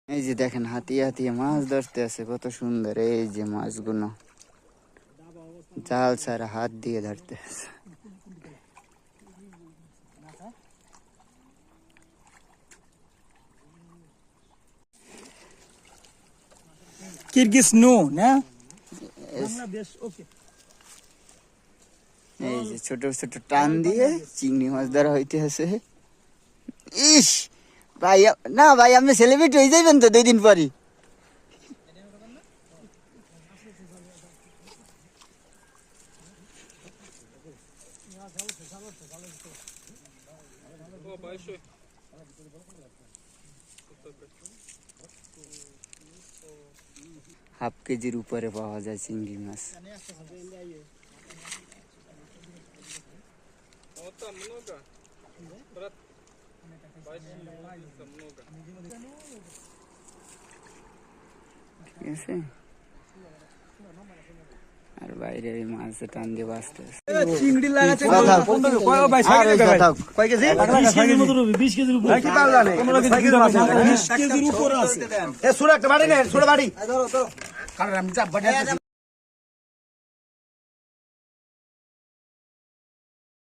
এই যে দেখেন হাতিয়ে হাতিয়ে মাছ ধরতে আছে, কত সুন্দর। এই যে মাছগুলো জাল ছাড়া হাত দিয়ে ধরতে আছে। কিরগিজ নো না বাংলাদেশ। ওকে, এই যে ছোট ছোট টান দিয়ে চিংড়ি মাছ ধরা হইতে আছে। ইস ভাই, না ভাই, আপনি সেলিব্রিটি হয়ে যাবেন তো 2 দিন পরই। হাফ কেজির উপরে পাওয়া যায় চিংড়ি মাছ। ঠিক আছে, আর বাইরে এই মাছ টান দিয়ে বাঁচতে আছে। চিংড়ি লাগাচ্ছে কয় কেজি? 20 কেজির উপর কি পাওয়া জানে 20 কেজির উপর আছে। এ সুরা একটা বাড়ি না, সুরা বাড়ি। কারণ আমি চাপ বাড়ি